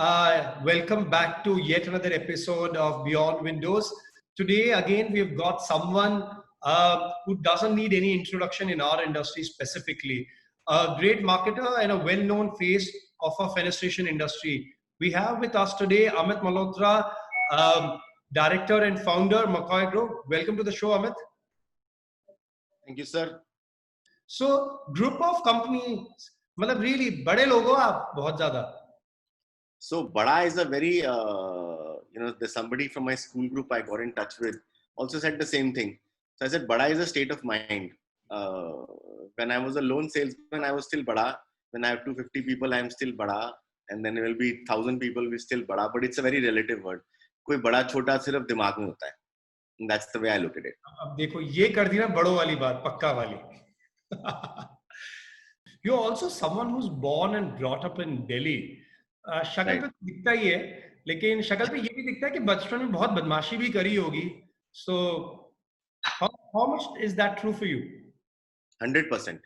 Welcome back to yet another episode of Beyond Windows. Today, again, we've got someone who doesn't need any introduction in our industry specifically. A great marketer and a well-known face of our fenestration industry. We have with us today Amit Malhotra, director and founder, Mccoy Group. Welcome to the show, Amit. Thank you, sir. So, group of companies, मतलब really बड़े लोग हो आप बहुत ज़्यादा. So, Bada is a very, there's somebody from my school group I got in touch with also said the same thing. So I said, Bada is a state of mind. When I was a lone salesman, I was still Bada. When I have 250 people, I am still Bada. And then there will be 1,000 people, we still Bada. But it's a very relative word. कोई बड़ा छोटा सिर्फ दिमाग में होता है. And that's the way I look at it. अब देखो ये कर दी ना बड़ों वाली बात, पक्का वाली. You're also someone who's born and brought up in Delhi. शक्ल पे दिखता ही है, लेकिन शक्ल पे ये भी दिखता है कि बचपन में बहुत बदमाशी भी करी होगी. So how much is that true for you? 100%.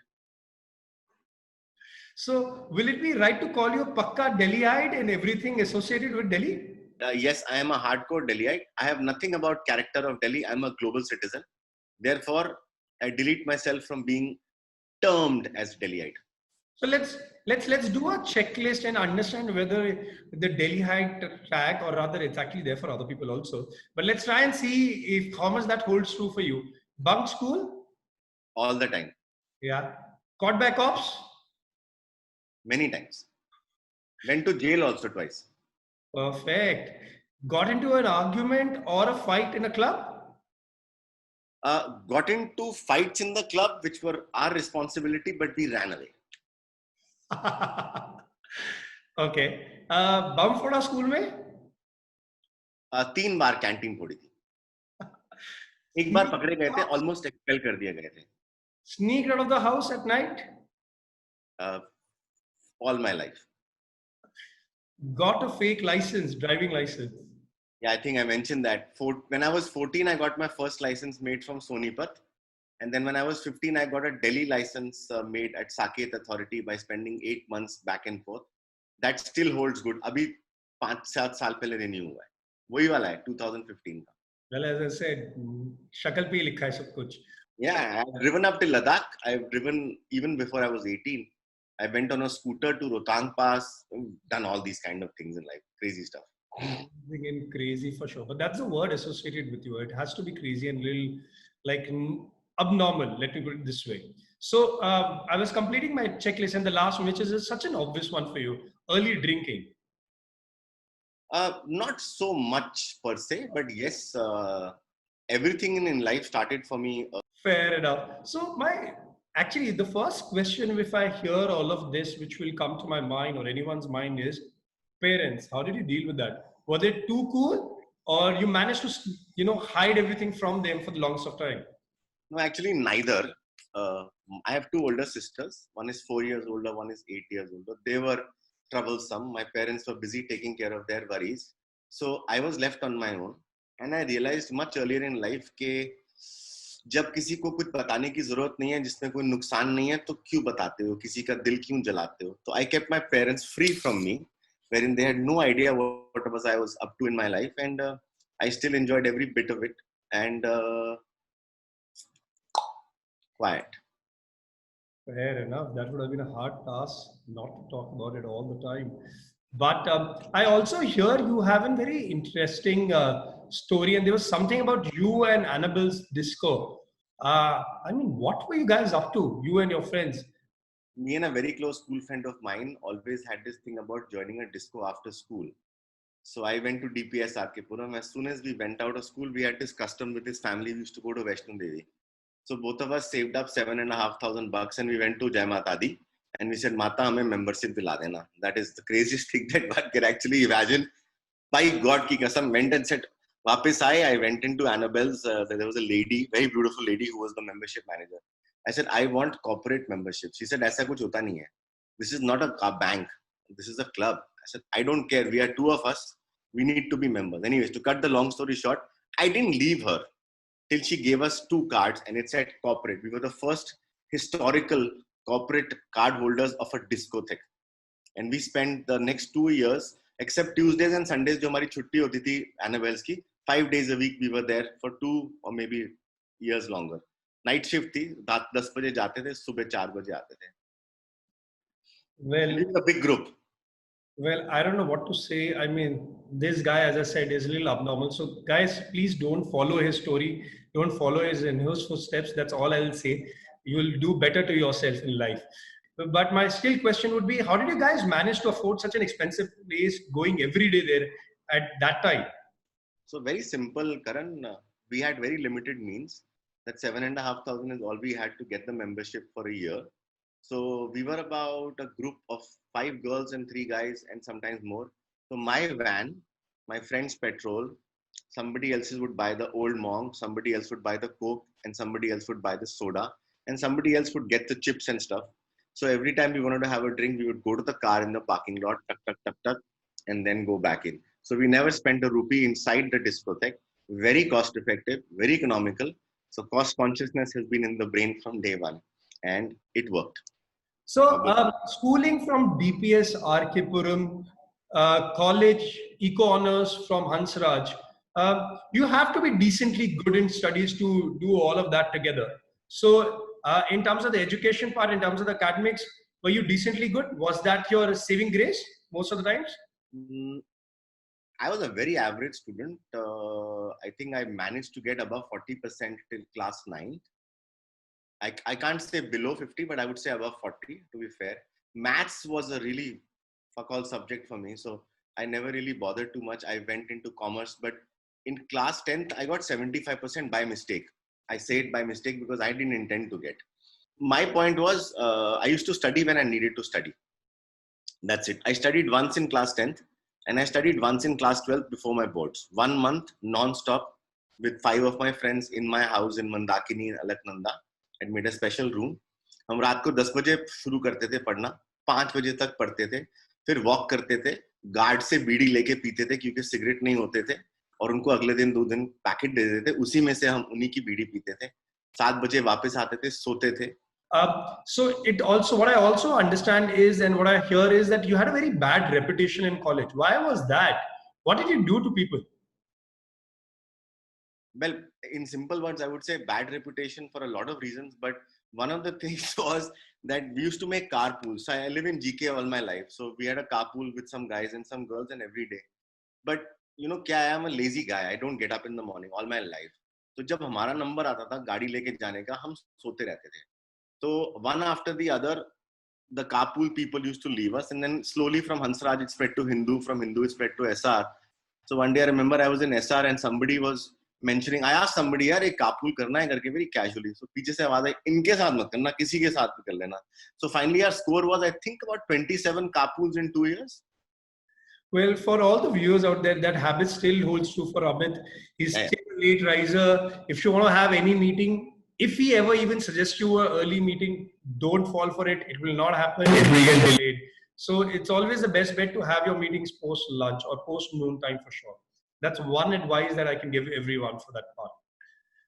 So will it be right to call you a pakka Delhiite and everything associated with Delhi? Yes, I am a hardcore Delhiite. I have nothing about character of Delhi. I'm a global citizen. Therefore, I delete myself from being termed as Delhiite. So let's do a checklist and understand whether the Delhiite tag, or rather it's actually there for other people also. But let's try and see if how much that holds true for you. Bunk school? All the time. Yeah. Caught by cops? Many times. Went to jail also twice. Perfect. Got into an argument or a fight in a club? Got into fights in the club, which were our responsibility, but we ran away. Okay. बम फोड़ा school में? 3 बार canteen फोड़ी थी. एक बार पकड़े गए थे, almost expel कर दिए गए थे. Sneaked out of the house at night? All my life. Got a fake license, driving license? Yeah, I think I mentioned that. When I was 14, I got my first license made from Sonipat. And then when I was 15, I got a Delhi license made at Saket Authority by spending 8 months back and forth. That still holds good. Abhi 5-7 साल पहले renew हुआ है. वही वाला है 2015 का. Well, as I said, शक्ल पे ही लिखा है सब कुछ. Yeah, I've driven up to Ladakh. I've driven even before I was 18. I went on a scooter to Rohtang Pass. Done all these kind of things in life. Crazy stuff. Again, crazy for sure. But that's the word associated with you. It has to be crazy and little like abnormal. Let me put it this way. So I was completing my checklist, and the last one, which is such an obvious one for you, early drinking. Not so much per se, but yes, everything in life started for me. Fair enough. So actually, the first question, if I hear all of this, which will come to my mind or anyone's mind, is parents. How did you deal with that? Was it too cool, or you managed to, hide everything from them for the longest of time? No, actually, neither. I have 2 older sisters. One is 4 years older, one is 8 years older. They were troublesome. My parents were busy taking care of their worries. So I was left on my own. And I realized much earlier in life कि जब किसी को कुछ बताने की जरूरत नहीं है, जिसमें कोई नुकसान नहीं है, तो क्यों बताते हो? किसी का दिल क्यों जलाते हो? So I kept my parents free from me, wherein they had no idea what I was up to in my life. And I still enjoyed every bit of it. And quiet. Fair enough. That would have been a hard task not to talk about it all the time. But I also hear you have a very interesting story, and there was something about you and Annabelle's disco. What were you guys up to, you and your friends? Me and a very close school friend of mine always had this thing about joining a disco after school. So I went to DPS Arkepuram. As soon as we went out of school, we had this custom with his family. We used to go to Vaishno Devi. So both of us saved up $7,500 and we went to Jai Mata Di. And we said, Mata, hame membership dila dena. That is the craziest thing that one can actually imagine. By God ki kasam, went and said, Wapis I went into Annabelle's. There was a lady, very beautiful lady who was the membership manager. I said, I want corporate membership. She said, Aisa kuch hota nahi hai. This is not a bank. This is a club. I said, I don't care. We are 2 of us. We need to be members. Anyways, to cut the long story short, I didn't leave her till she gave us 2 cards and it said corporate. We were the first historical corporate card holders of a discotheque. And we spent the next 2 years Except Tuesdays and Sundays जो हमारी छुट्टी होती थी annuals की, 5 days a week we were there for 2 or maybe years longer. Night shift थी, रात 10 बजे जाते थे, सुबह 4 बजे आते थे. Well, And it was a big group. Well, I don't know what to say. I mean, this guy, as I said, is a little abnormal. So, guys, please don't follow his story. Don't follow his footsteps. That's all I will say. You will do better to yourself in life. But my still question would be, how did you guys manage to afford such an expensive place going every day there at that time? So very simple, Karan. We had very limited means. That 7,500 is all we had to get the membership for a year. So we were about a group of 5 girls and 3 guys and sometimes more. So my van, my friend's petrol, somebody else's would buy the old monk, somebody else would buy the coke, and somebody else would buy the soda, and somebody else would get the chips and stuff. So every time we wanted to have a drink, we would go to the car in the parking lot, tuck, tuck, tuck, tuck, and then go back in. So we never spent a rupee inside the discotheque. Very cost effective, very economical. So cost consciousness has been in the brain from day one, and it worked. So, schooling from DPS Arkipuram, college eco honors from Hansraj, you have to be decently good in studies to do all of that together. So, in terms of the education part, in terms of the academics, were you decently good? Was that your saving grace most of the times? Mm, I was a very average student. I think I managed to get above 40% till class 9. I can't say below 50, but I would say above 40 to be fair. Maths was a really fuck all subject for me. So I never really bothered too much. I went into commerce, but in class 10th, I got 75% by mistake. I say it by mistake because I didn't intend to get. My point was, I used to study when I needed to study. That's it. I studied once in class 10th and I studied once in class 12th before my boards. 1 month non-stop with 5 of my friends in my house in Mandakini in Alaknanda. I'd made a special room. हम रात को 10 बजे शुरू करते थे पढ़ना, 5 बजे तक पढ़ते थे, फिर वॉक करते थे, गार्ड से बीड़ी लेके पीते थे क्योंकि सिगरेट नहीं होते थे और उनको अगले दिन 2 दिन पैकेट दे देते थे, उसी में से हम उन्हीं की बीड़ी पीते थे, 7 बजे वापस आते थे, सोते थे. So it also, what I also understand is, and what I hear is that you had a very bad reputation in college. Why was that? What did you do to people? Well, in simple words, I would say bad reputation for a lot of reasons. But one of the things was that we used to make carpools. So I live in GK all my life. So we had a carpool with some guys and some girls and every day. But you know, I am a lazy guy. I don't get up in the morning all my life. तो जब हमारा number आता था गाड़ी लेके जाने का, हम सोते रहते थे. So one after the other, the carpool people used to leave us, and then slowly from Hansraj it spread to Hindu, from Hindu it spread to SR. So one day I remember I was in SR and somebody was mentioning, I asked somebody, यार एक carpool करना है करके very casually. So पीछे से आवाज आई, इनके साथ मत करना, किसी के साथ भी कर लेना. So finally our score was I think about 27 carpools in 2 years. Well, for all the viewers out there, that habit still holds true for Amit. He's still a late riser. If you want to have any meeting, if he ever even suggests you an early meeting, don't fall for it. It will not happen. It will get delayed. So it's always the best bet to have your meetings post lunch or post noon time for sure. That's one advice that I can give everyone for that part.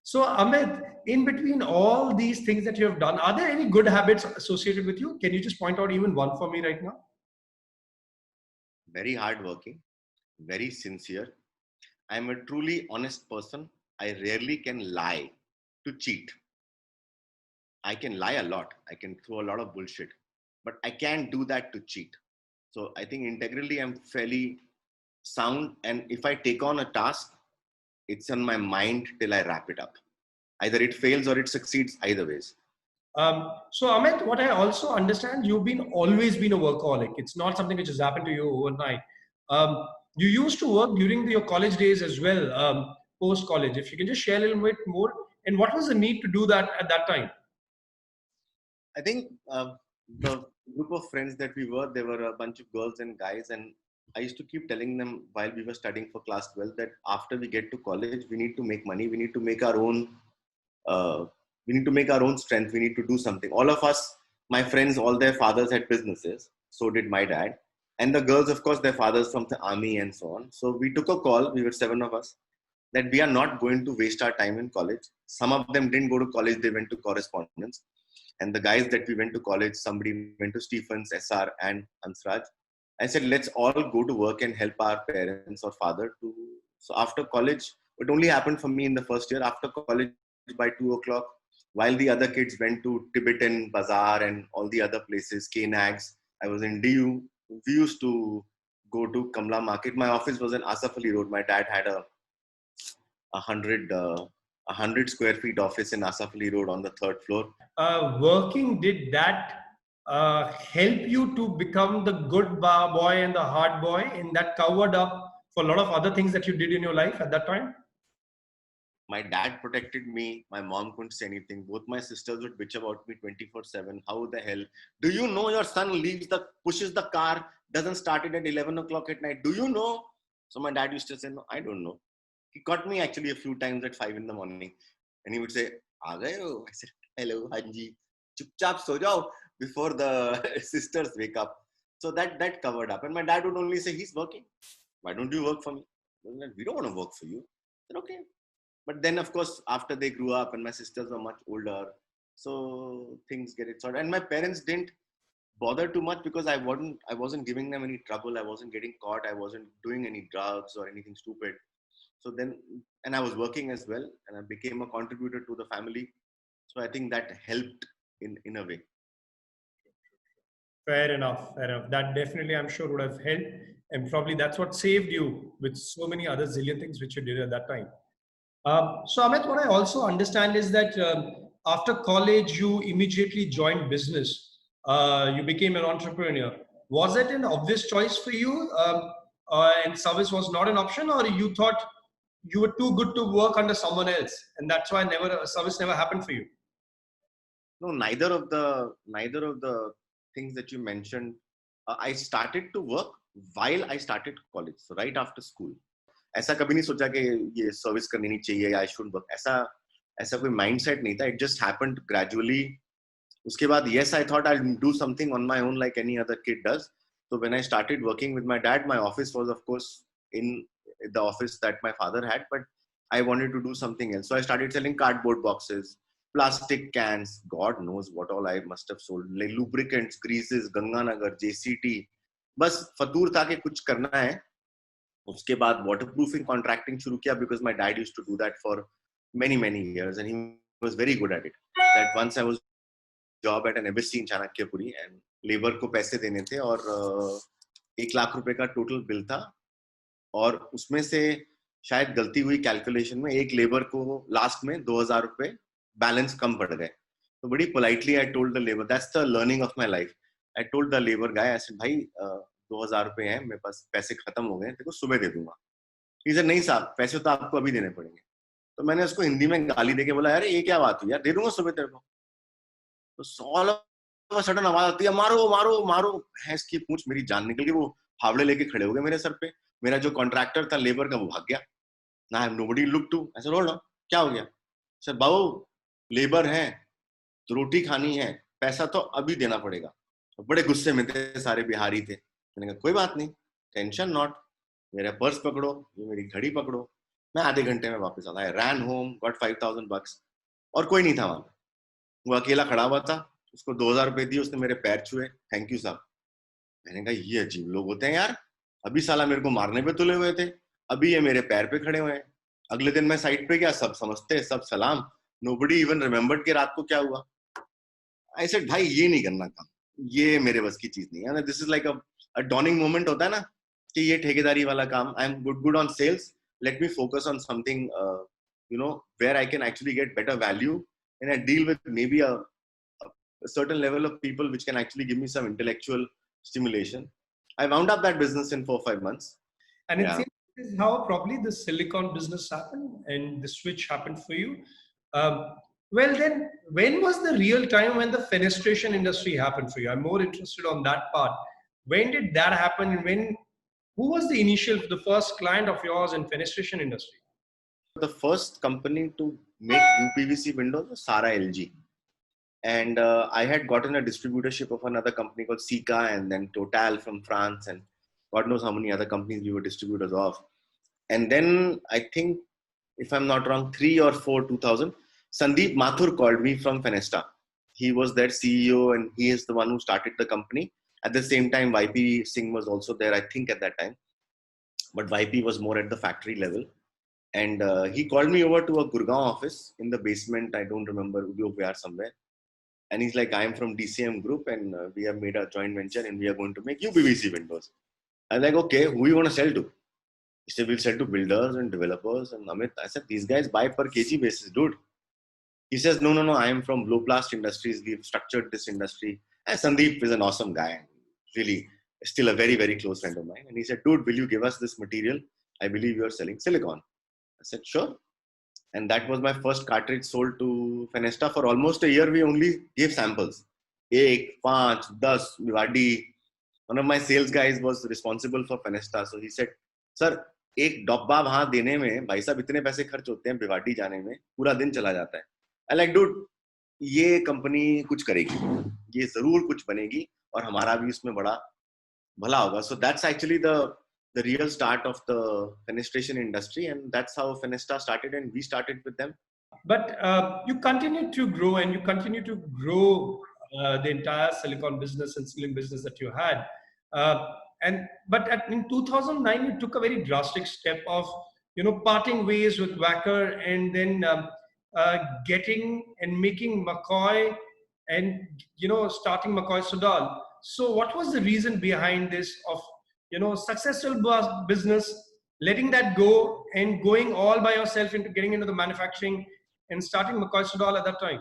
So Amit, in between all these things that you have done, are there any good habits associated with you? Can you just point out even one for me right now? Very hardworking, very sincere. I'm a truly honest person. I rarely can lie to cheat. I can lie a lot. I can throw a lot of bullshit, but I can't do that to cheat. So I think integrally I'm fairly sound. And if I take on a task, it's on my mind till I wrap it up. Either it fails or it succeeds, either ways. So Amit, what I also understand, you've been always been a workaholic. It's not something which has happened to you overnight. You used to work during your college days as well, post college. If you can just share a little bit more, and what was the need to do that at that time? I think the group of friends that we were, there were a bunch of girls and guys, and I used to keep telling them while we were studying for class 12 that after we get to college, we need to make money. We need to make our own. Uh, we need to make our own strength. We need to do something. All of us, my friends, all their fathers had businesses. So did my dad, and the girls, of course, their fathers from the army and so on. So we took a call. We were 7 of us that we are not going to waste our time in college. Some of them didn't go to college; they went to correspondence. And the guys that we went to college, somebody went to Stephens, SR, and Hansraj. I said, let's all go to work and help our parents or father to. So after college, it only happened for me in the first year. After college, by 2 o'clock, while the other kids went to Tibetan Bazaar and all the other places, K-Nags, I was in DU. We used to go to Kamla Market. My office was in Asaf Ali Road. My dad had a hundred a 100 square feet office in Asaf Ali Road on the third floor. Working, did that help you to become the good boy and the hard boy, and that covered up for a lot of other things that you did in your life at that time? My dad protected me. My mom couldn't say anything. Both my sisters would bitch about me 24/7. How the hell? Do you know your son pushes the car, doesn't start it at 11 o'clock at night? Do you know? So my dad used to say, no, I don't know. He caught me actually a few times at 5 in the morning. And he would say, "Aa gaye ho?" I said, hello, Hanji. Chupchap so jao before the sisters wake up. So that covered up. And my dad would only say, he's working. Why don't you work for me? We don't want to work for you. I said, okay. But then, of course, after they grew up and my sisters were much older, so things get it sorted. And my parents didn't bother too much because I wasn't giving them any trouble. I wasn't getting caught. I wasn't doing any drugs or anything stupid. So then, and I was working as well, and I became a contributor to the family. So I think that helped in a way. Fair enough. Fair enough. That definitely, I'm sure, would have helped. And probably that's what saved you with so many other zillion things which you did at that time. So, Amit, what I also understand is that after college, you immediately joined business. You became an entrepreneur. Was it an obvious choice for you? And service was not an option, or you thought you were too good to work under someone else, and that's why service never happened for you? No, neither of the things that you mentioned. I started to work while I started college, so right after school. ऐसा कभी नहीं सोचा कि ये service करनी नहीं चाहिए, I should work, ऐसा कोई माइंडसेट नहीं था. It just happened gradually. उसके बाद yes, I thought I'll do something on my own like any other kid does. So when I started working with my dad, my office was of course in the office that my father had, but I wanted to do something else. So I started selling cardboard boxes, plastic cans, God knows what all I must have sold, like lubricants, greases, Ganganagar, JCT. बस फतूर था कि कुछ करना है. उसके बाद waterproofing contracting शुरू किया because my dad used to do that for many years and he was very good at it. That once I was job at an embassy in Chanakya-Puri and labor को पैसे देने थे और 1 लाख रुपए का total bill था और उसमें से शायद गलती हुई कैलकुलेशन में एक लेबर को लास्ट में 2,000 रुपए बैलेंस कम पड़ गए. तो बड़ी politely I told the labour, that's the learning of my life. I told the labour guy, I said भाई 2,000 रुपए हैं मेरे पास, पैसे खत्म हो गए, तेरे को सुबह दे दूंगा. ही सेड नहीं साहब, पैसे तो आपको अभी देने पड़ेंगे. तो मैंने उसको हिंदी में गाली देके बोला, यार ये क्या बात हुई यार, दे दूंगा सुबह तेरे को. तो ऑल ऑफ अ सडन आवाज आती है, मारो मारो मारो. भैंस की पूंछ, मेरी जान निकल गई. वो फावड़े लेके खड़े हो गए मेरे सर पे. मेरा जो कॉन्ट्रैक्टर था लेबर का वो भाग गया. ना नोबडी लुक टू. ऐसे रोल क्या हो गया सर? बाबू लेबर है तो रोटी खानी है, पैसा तो अभी देना पड़ेगा. बड़े गुस्से में थे, सारे बिहारी थे. मैंने कहा कोई बात नहीं, टेंशन नॉट, मेरा पर्स पकड़ो, मेरी घड़ी पकड़ो, मैं आधे घंटे में वापस आता. आई रैन होम, गॉट $5,000 और कोई नहीं था वहां. वो अकेला खड़ा हुआ था. उसको 2,000 रुपए दिए, उसने मेरे पैर छुए, थैंक यू साहब. मैंने कहा ये अजीब लोग होते हैं यार, अभी साला मेरे को मारने पे तुले हुए थे, अभी ये मेरे पैर पे खड़े हुए हैं. अगले दिन मैं साइट पे गया, सब समझते, सब सलाम. नोबडी इवन रिमेम्बर्ड कि रात को क्या हुआ. आई सेड भाई ये नहीं करना काम, ये मेरे बस की चीज नहीं है. This is like a dawning moment होता है ना कि ये ठेकेदारी वाला काम. I am good on sales, let me focus on something you know where I can actually get better value and I deal with maybe a certain level of people which can actually give me some intellectual stimulation. I wound up that business in 4-5 months. And it Yeah. seems this is how probably the silicon business happened and the switch happened for you. Well, then, when was the real time when the fenestration industry happened for you? I'm more interested on that part. When did that happen, and who was the first client of yours in fenestration industry? The first company to make UPVC windows was Sara LG. And I had gotten a distributorship of another company called Sika and then Total from France and God knows how many other companies we were distributors of. And then I think, if I'm not wrong, 3 or 4, 2000, Sandeep Mathur called me from Fenesta. He was their CEO and he is the one who started the company. At the same time, YP Singh was also there, I think, at that time. But YP was more at the factory level. And he called me over to a Gurgaon office in the basement. I don't remember, Udyog Vihar somewhere. And he's like, I am from DCM Group and we have made a joint venture and we are going to make UPVC windows. I'm like, okay, who you want to sell to? He said, we'll sell to builders and developers. And Amit, I said, these guys buy per kg basis, dude. He says, no, I am from Blowplast Industries. We've structured this industry. And Sandeep is an awesome guy. Really, still a very, very close friend of mine. And he said, dude, will you give us this material? I believe you are selling silicon. I said, sure. And that was my first cartridge sold to Fenesta. For almost a year, we only gave samples. 1, 5, 10, Vivadi. One of my sales guys was responsible for Fenesta. So he said, sir, एक डब्बा वहां देने में भाई साहब इतने पैसे खर्च होते हैं भिवाड़ी जाने में पूरा दिन चला जाता है आई लाइक डूड ये कंपनी कुछ करेगी ये जरूर कुछ बनेगी और हमारा भी इसमें बड़ा भला होगा so that's actually the real start of the fenestration industry and that's how Fenesta started and we started with them. But you continue to grow and you continue to grow the entire silicon business and ceiling business that you had. In 2009, you took a very drastic step of, parting ways with Wacker and then getting and making Mccoy and, starting Mccoy Sudal. So what was the reason behind this of, successful business, letting that go and going all by yourself into getting into the manufacturing and starting Mccoy Sudal at that time?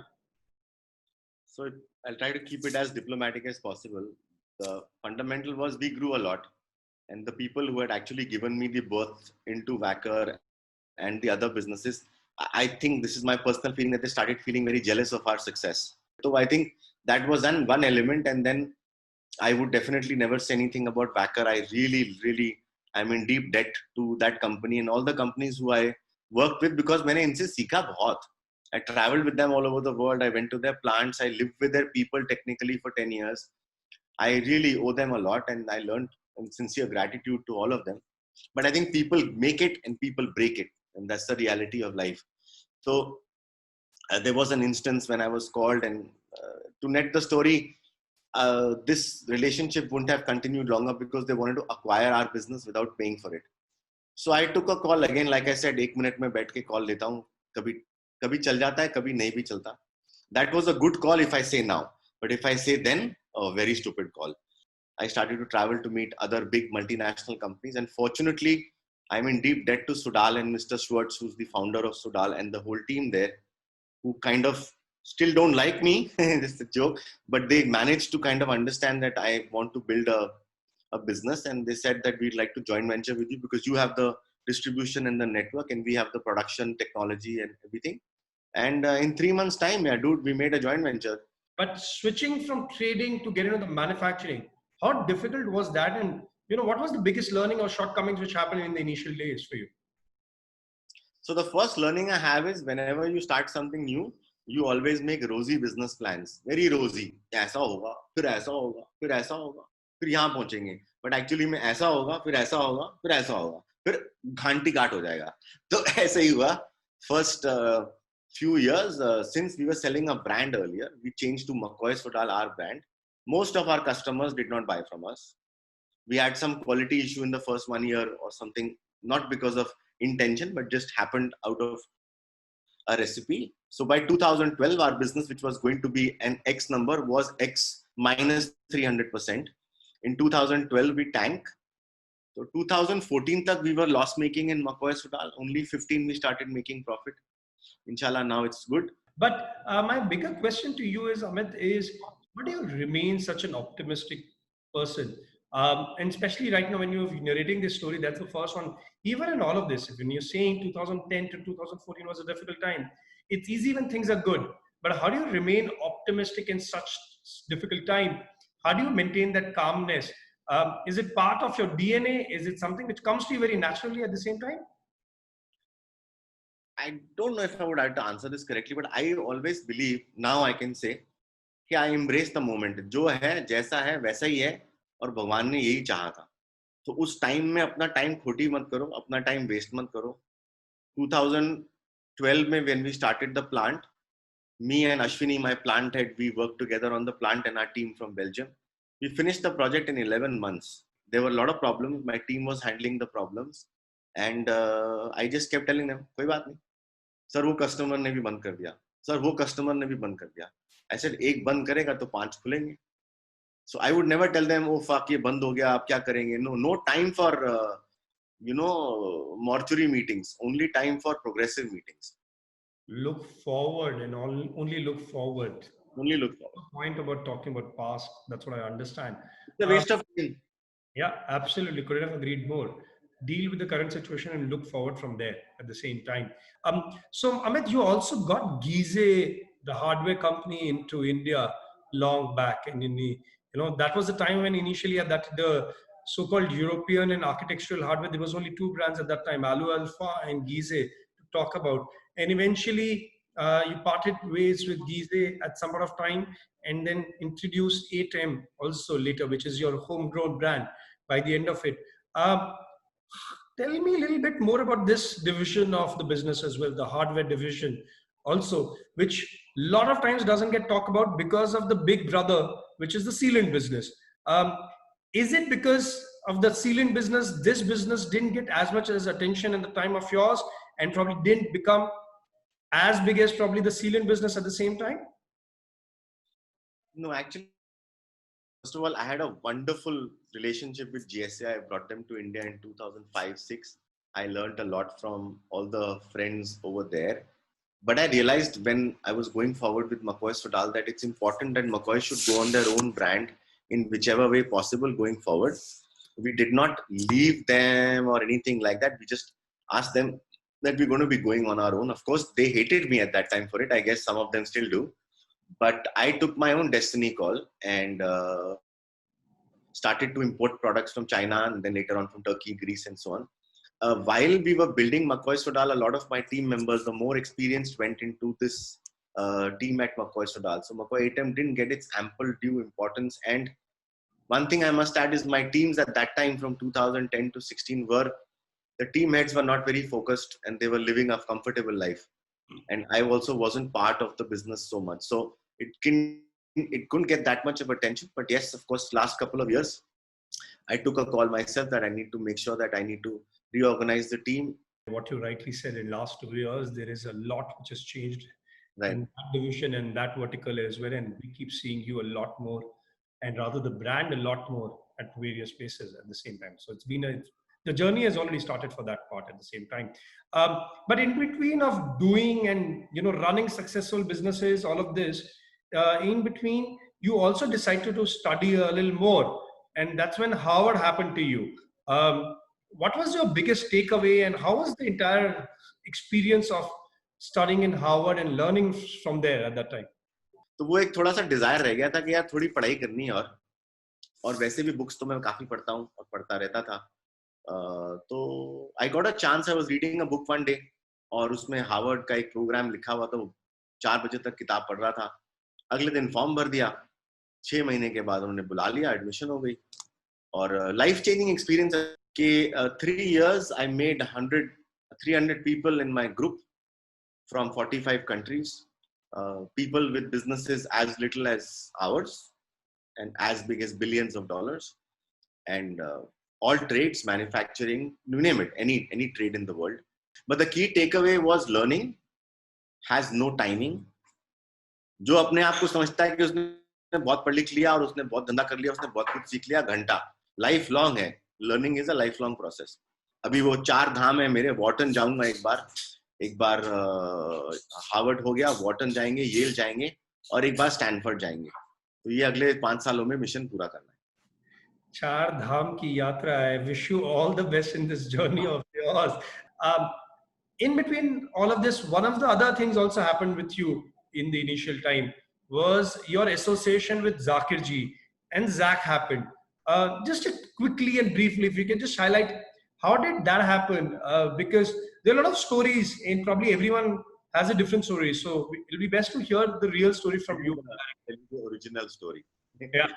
So I'll try to keep it as diplomatic as possible. The fundamental was we grew a lot. And the people who had actually given me the birth into Wacker and the other businesses, I think this is my personal feeling that they started feeling very jealous of our success. So I think that was one element. And then I would definitely never say anything about Wacker. I really, I'm in deep debt to that company and all the companies who I worked with because मैंने इनसे सीखा बहुत. I traveled with them all over the world. I went to their plants. I lived with their people technically for 10 years. I really owe them a lot and I learned sincere gratitude to all of them. But I think people make it and people break it. And that's the reality of life. So there was an instance when I was called and to net the story, this relationship wouldn't have continued longer because they wanted to acquire our business without paying for it. So I took a call again, like I said, 1 minute में बैठ के call लेता हूँ. कभी चल जाता है, कभी नहीं भी चलता. That was a good call if I say now. But if I say then, a very stupid call. I started to travel to meet other big multinational companies. And fortunately, I'm in deep debt to Sudal and Mr. Stalwarts, who's the founder of Sudal and the whole team there, who kind of still don't like me. It's a joke. But they managed to kind of understand that I want to build a business. And they said that we'd like to join venture with you because you have the distribution and the network and we have the production technology and everything. And in 3 months' time, yeah, dude, we made a joint venture. But switching from trading to getting into the manufacturing, how difficult was that? And what was the biggest learning or shortcomings which happened in the initial days for you? So the first learning I have is whenever you start something new, you always make rosy business plans. Very rosy. ऐसा होगा, फिर ऐसा होगा, फिर ऐसा होगा, फिर यहाँ पहुँचेंगे. But actually में ऐसा होगा, फिर ऐसा होगा, फिर ऐसा होगा, फिर घंटी काट हो जाएगा. तो ऐसे ही हुआ. First few years, since we were selling a brand earlier, we changed to Mccoy Sudal, our brand. Most of our customers did not buy from us. We had some quality issue in the first 1 year or something, not because of intention, but just happened out of a recipe. So by 2012, our business, which was going to be an X number, was X minus 300%. In 2012, we tanked. So 2014 tak we were loss making in Mccoy Sudal. Only 15 we started making profit. Inshallah, now it's good. But my bigger question to you is, Amit, is how do you remain such an optimistic person? And especially right now when you're narrating this story, that's the first one. Even in all of this, when you're saying 2010 to 2014 was a difficult time, it's easy when things are good. But how do you remain optimistic in such difficult time? How do you maintain that calmness? Is it part of your DNA? Is it something which comes to you very naturally at the same time? I don't know if I would have to answer this correctly, but I always believe, now I can say, कि I embrace the moment. जो है, जैसा है, वैसा ही है, और भगवान ने यही चाहा था. तो उस टाइम में अपना टाइम खोटी मत करो, अपना टाइम वेस्ट मत करो. 2012 में when we started the plant, me and Ashwini, my plant head, we worked together on the plant and our team from Belgium. We finished the project in 11 months. There were a lot of problems. My team was handling the problems. And I just kept telling them, कोई बात नहीं. Sir वो customer ने भी बंद कर दिया. Sir वो कस्टमर ने भी बंद कर दिया. I said, एक बंद करेगा तो 5 खुलेंगे. So I would never tell them, oh fuck, ये बंद हो गया, आप क्या करेंगे? No, no time for, mortuary meetings. Only time for progressive meetings. Look forward and only look forward. Only look forward. Point about talking about past. That's what I understand. It's a waste of time. Yeah, absolutely. Couldn't have agreed more. Deal with the current situation and look forward from there at the same time. So Amit, you also got Gize, the hardware company, into India long back, and that was the time when initially at that the so-called European and architectural hardware, there was only two brands at that time, Alu Alpha and Gize, to talk about, and eventually you parted ways with Gize at some point of time, and then introduced 8M also later, which is your homegrown brand by the end of it. Tell me a little bit more about this division of the business as well, the hardware division also, which a lot of times doesn't get talked about because of the big brother, which is the sealant business. Is it because of the sealant business, this business didn't get as much as attention in the time of yours and probably didn't become as big as probably the sealant business at the same time? No, actually, first of all, I had a wonderful relationship with GSA. I brought them to India in 2005-6. I learned a lot from all the friends over there. But I realized when I was going forward with Mccoy Sodal that it's important that Mccoy should go on their own brand in whichever way possible going forward. We did not leave them or anything like that. We just asked them that we're going to be going on our own. Of course, they hated me at that time for it. I guess some of them still do. But I took my own destiny call and started to import products from China and then later on from Turkey, Greece, and so on. While we were building Mccoy Sodal, a lot of my team members, the more experienced, went into this team at Mccoy Sodal. So Mccoy 8M didn't get its ample due importance. And one thing I must add is my teams at that time from 2010 to 16 were, the team heads were not very focused and they were living a comfortable life. And I also wasn't part of the business so much. So it couldn't get that much of attention. But yes, of course, last couple of years, I took a call myself that I need to make sure that I need to reorganize the team. What you rightly said, in last 2 years, there is a lot which has changed Right. in that division and that vertical as well. And we keep seeing you a lot more, and rather the brand a lot more at various places at the same time. So it's been the journey has already started for that part at the same time. But in between of doing and running successful businesses, all of this, in between, you also decided to study a little more, and that's when Harvard happened to you. What was your biggest takeaway, and how was the entire experience of studying in Harvard and learning from there at that time? तो वो एक थोड़ा सा Dzire रह गया था कि यार थोड़ी पढ़ाई करनी है, और वैसे भी बुक्स तो मैं काफी पढ़ता हूँ और पढ़ता रहता था. तो I got a chance. I was reading a book one day और उसमें हार्वर्ड का एक प्रोग्राम लिखा हुआ था. 4 बजे तक किताब पढ़ रहा था. अगले दिन फॉर्म भर दिया. 6 महीने के बाद उन्होंने बुला लिया, एडमिशन हो गई. और लाइफ चेंजिंग एक्सपीरियंस के 3 years I made 300 people in my group from 45 countries, people with businesses as little as ours and as big as billions of dollars, and all trades, manufacturing, you name it, any trade in the world. But the key takeaway was learning has no timing. जो अपने आप को समझता है कि उसने बहुत पढ़ लिख लिया और उसने बहुत धंधा कर लिया, उसने बहुत कुछ सीख लिया, घंटा. लाइफ लॉन्ग है. Learning is a life long process. अभी वो 4 धाम है मेरे. वॉर्टन जाऊंगा एक बार हार्वर्ड हो गया, वॉर्टन जाएंगे, येल जाएंगे और एक बार स्टैनफोर्ड जाएंगे. तो ये अगले 5 सालों में मिशन पूरा करना है. 4 धाम की यात्रा. I wish you all the best in this journey of yours. In between all of this, one of the other things also happened with you in the initial time was your association with Zakir ji, and Zach happened. Just quickly and briefly, if you can just highlight how did that happen? Because there are a lot of stories, and probably everyone has a different story. So it'll be best to hear the real story from you. The original story. Yeah.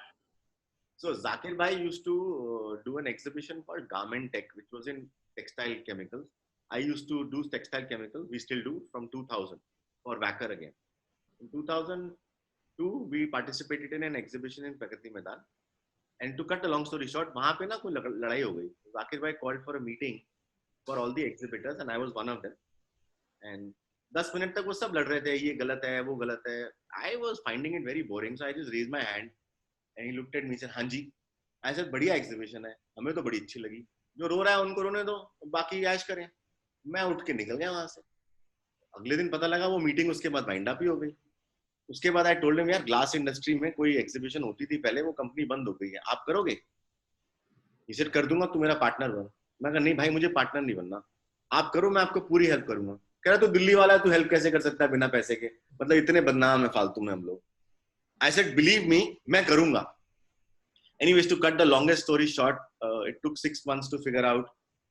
So Zakir Bhai used to do an exhibition called Garment Tech, which was in textile chemicals. I used to do textile chemicals. We still do from 2000 for Wacker again. In 2002, we participated in an exhibition in Pragati Maidan. And to cut the long story short, वहाँ पे ना कोई लड़ाई हो गई. Zakir bhai called for a meeting for all the exhibitors and I was one of them. And 10 minute तक वो सब लड़ रहे थे, ये गलत है, वो गलत है. I was finding it very boring, so I just raised my hand and he looked at me and said, हाँ जी. I said, बढ़िया एग्जीबिशन है, हमें तो बड़ी अच्छी लगी. जो रो रहा है उनको रोने दो, बाकी ऐश करें. मैं उठ के निकल गया वहां से. अगले दिन पता लगा वो मीटिंग उसके बाद वाइंड अप ही हो गई. उसके बाद आई टोल्ड हिम, यार ग्लास इंडस्ट्री में कोई एग्जीबिशन होती थी पहले, वो कंपनी बंद हो गई है, आप करोगे? ही सेड, कर दूंगा, तू मेरा पार्टनर बन. मैं कहा नहीं भाई, मुझे पार्टनर नहीं बनना, आप करो, मैं आपको पूरी हेल्प करूंगा. कह रहा तू दिल्ली वाला है, तू हेल्प कैसे कर सकता है बिना पैसे के, मतलब इतने बदनाम है फालतू में हम लोग. आई सेड बिलीव मी, मैं करूंगा. Anyways, to cut the longest story short, it took 6 months to figure out.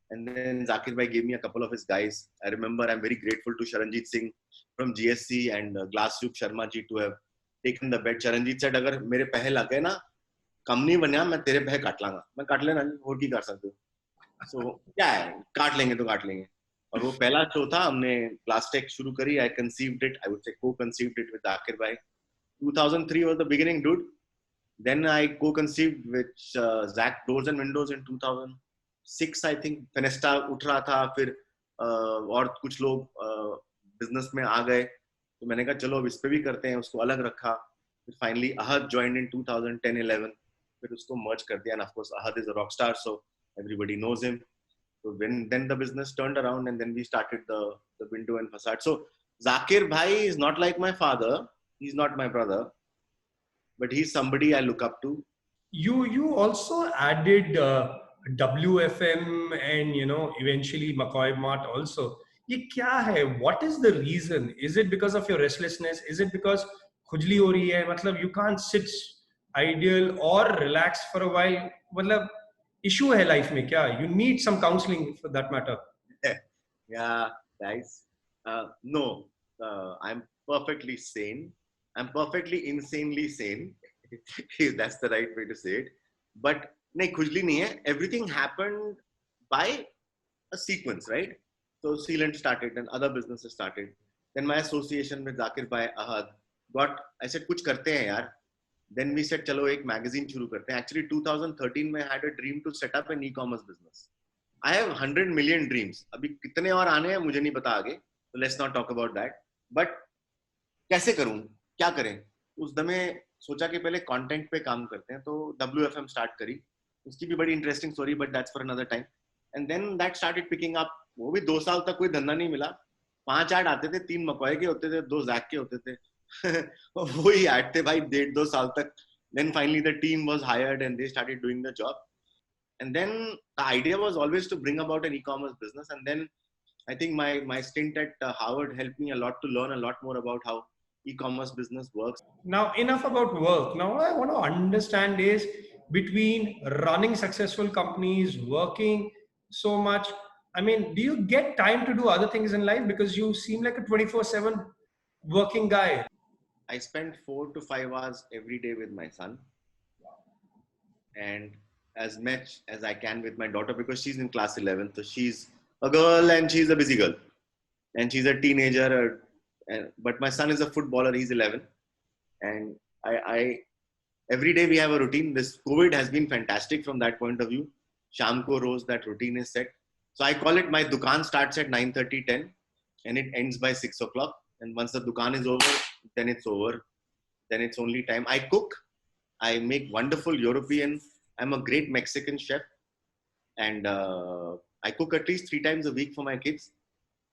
And then Zakir bhai gave me a couple of his guys. I remember I'm very grateful to Sharanjit Singh from GSC and Glassuk Sharma ji to have taken the bet. Sharanjit said, अगर मेरे पैसे लगे ना, कम नहीं बना, मैं तेरे पैसे काट लांगा. मैं काट लेना, और की कर सकते हो. So क्या है, काट लेंगे तो काट लेंगे. और वो पहला शो था, हमने प्लास्टिक शुरू करी. I conceived it, I would say co-conceived it with Zakir bhai. 2003 was the beginning, dude. Then I co-conceived with Zach Doors and Windows in 2006, I think. Fenesta उठ रहा था, फिर और कुछ लोग बिजनेस में आ गए, तो मैंने कहा चलो अब इस पे भी करते हैं, उसको अलग रखा. फिर फाइनली अहद joined in 2010-11, फिर उसको merge कर दिया. And of course Ahad is a rock star, so everybody knows him. So then the business turned around and then we started the window and facade. So Zakir bhai is not like my father, he's not my brother, but he's somebody I look up to. You also added WFM and eventually Mccoy Mart also. ये क्या है? What is the reason? Is it because of your restlessness? Is it because खुजली हो रही है? मतलब you can't sit ideal or relax for a while. मतलब issue है life में क्या? You need some counseling for that matter. Yeah, guys. No, I'm perfectly sane. I'm perfectly insanely sane. That's the right way to say it. But नहीं, खुजली नहीं है. Everything happened by a sequence, right? So Sealant started and other businesses started. Then my association with Zakir bhai, Ahad got. I said कुछ करते हैं यार. Then we said चलो एक magazine शुरू करते हैं. Actually 2013 में I had a dream to set up an e-commerce business. I have 100 million dreams. अभी कितने और आने हैं मुझे नहीं पता आगे. So let's not talk about that. But कैसे करूं, क्या करें? उस दमे सोचा कि पहले कंटेंट पे काम करते हैं, तो WFM स्टार्ट करी. उसकी भी बड़ी interesting story, but that's for another time. And then that started picking up. वो भी 2 साल तक कोई धंधा नहीं मिला. 5 ऐड आते थे, 3 मकॉय के होते थे, 2 जैक के होते थे. वही ऐड थे भाई 1.5-2 साल तक. Then finally the team was hired and they started doing the job. And then the idea was always to bring about an e-commerce business. And then I think my stint at Harvard helped me a lot to learn a lot more about how e-commerce business works. Now, enough about work. Now, I want to understand is between running successful companies, working so much. I mean, do you get time to do other things in life? Because you seem like a 24/7 working guy. I spend 4 to 5 hours every day with my son, and as much as I can with my daughter, because she's in class 11. So she's a girl and she's a busy girl. And she's a teenager. But my son is a footballer, he's 11. And I every day we have a routine. This COVID has been fantastic from that point of view. Sham ko roz that routine is set. So I call it, my dukaan starts at 9:30, 10, and it ends by 6 o'clock. And once the dukaan is over, then it's over. Then it's only time. I cook. I make wonderful European. I'm a great Mexican chef, and I cook at least 3 times a week for my kids,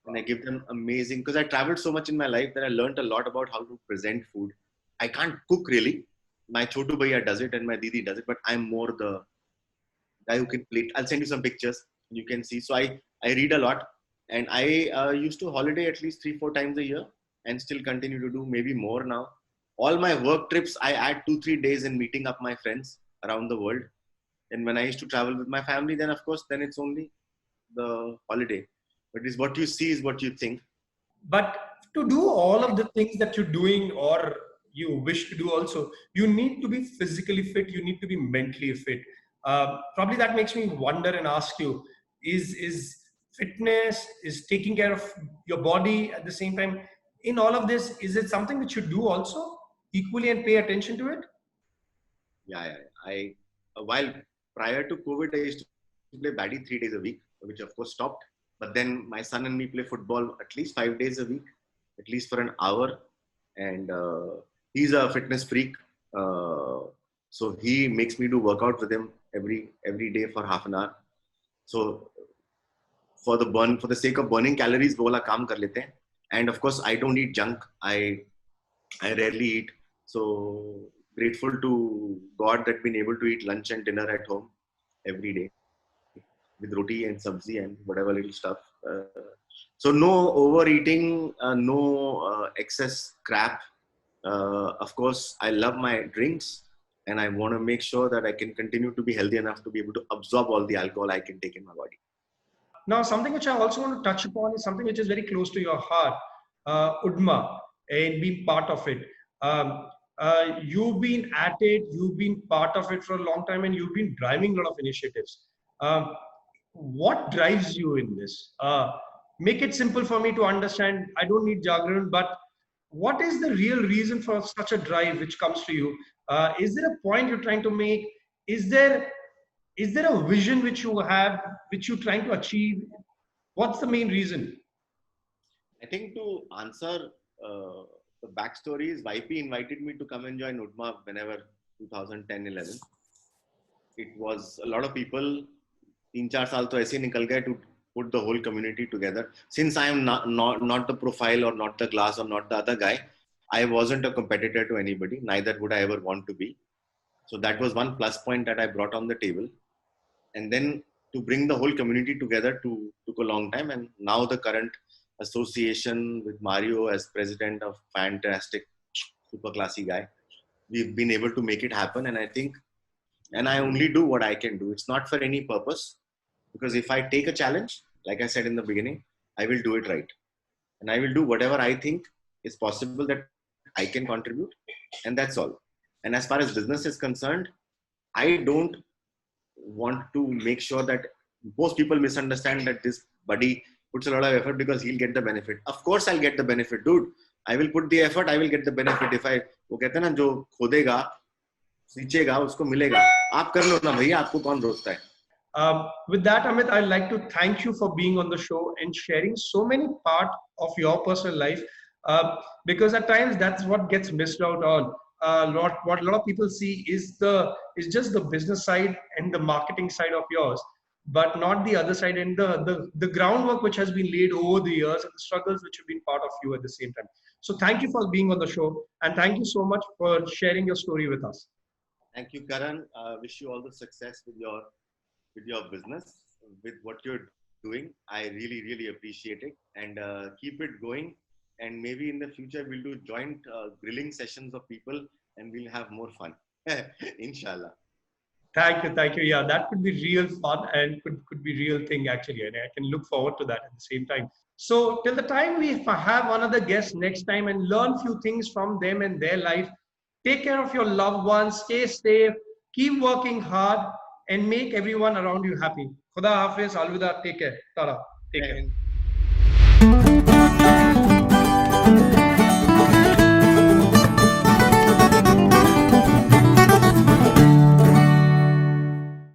and I give them amazing, because I traveled so much in my life that I learned a lot about how to present food. I can't cook really. My chotu bhaiya does it and my didi does it, but I'm more the guy who can plate. I'll send you some pictures, you can see. So I read a lot, and I used to holiday at least 3-4 times a year, and still continue to do, maybe more now. All my work trips, I add 2-3 days in meeting up my friends around the world. And when I used to travel with my family, then of course, then it's only the holiday. But it's what you see is what you think. But to do all of the things that you're doing or you wish to do also, you need to be physically fit, you need to be mentally fit. Probably that makes me wonder and ask you, is fitness, is taking care of your body at the same time, in all of this, is it something which you do also equally and pay attention to it? Yeah. while prior to COVID, I used to play baddie 3 days a week, which of course stopped. But then my son and me play football at least 5 days a week, at least for an hour. And he's a fitness freak. So he makes me do workout with him every day for half an hour. So for the sake of burning calories, वो वाला काम कर लेते हैं. And of course, I don't eat junk. I rarely eat. So grateful to God that been able to eat lunch and dinner at home every day with roti and sabzi and whatever little stuff. So no overeating, no excess crap. Of course, I love my drinks and I want to make sure that I can continue to be healthy enough to be able to absorb all the alcohol I can take in my body. Now, something which I also want to touch upon is something which is very close to your heart, UDMA, and being part of it. You've been at it, you've been part of it for a long time, and you've been driving a lot of initiatives. What drives you in this? Make it simple for me to understand. I don't need jargon, but what is the real reason for such a drive which comes to you? Is there a point you're trying to make? Is there a vision which you have, which you're trying to achieve? What's the main reason? I think to answer the backstory is YP invited me to come and join UDMA whenever 2010-11. It was a lot of people. 3-4 साल तो ऐसे निकल गए to put the whole community together. Since I am not the profile or not the glass or not the other guy, I wasn't a competitor to anybody. Neither would I ever want to be. So that was one plus point that I brought on the table. And then to bring the whole community together took a long time. And now the current association with Mario as president of fantastic, super classy guy, we've been able to make it happen. And I think, and I only do what I can do. It's not for any purpose, because if I take a challenge, like I said in the beginning, I will do it right. And I will do whatever I think is possible that I can contribute. And that's all. And as far as business is concerned, I don't want to make sure that most people misunderstand that this buddy puts a lot of effort because he'll get the benefit. Of course, I'll get the benefit, dude. I will put the effort, I will get the benefit. If I, वो कहते हैं ना जो खोदेगा सींचेगा उसको मिलेगा. आप कर लो ना भैया, आपको कौन रोकता है? With that, Amit, I'd like to thank you for being on the show and sharing so many parts of your personal life, because at times that's what gets missed out on. What a lot of people see is just the business side and the marketing side of yours, but not the other side and the groundwork which has been laid over the years and the struggles which have been part of you at the same time. So thank you for being on the show, and thank you so much for sharing your story with us. Thank you, Karan. Wish you all the success with your business, with what you're doing. I really, really appreciate it, and keep it going. And maybe in the future we'll do joint grilling sessions of people, and we'll have more fun. Inshallah. Thank you. Yeah, that could be real fun and could be real thing actually, and I can look forward to that at the same time. So till the time we have another guest next time and learn few things from them and their life. Take care of your loved ones. Stay safe. Keep working hard and make everyone around you happy. Khuda Hafiz. Alvida. Take care. Tara. Take care.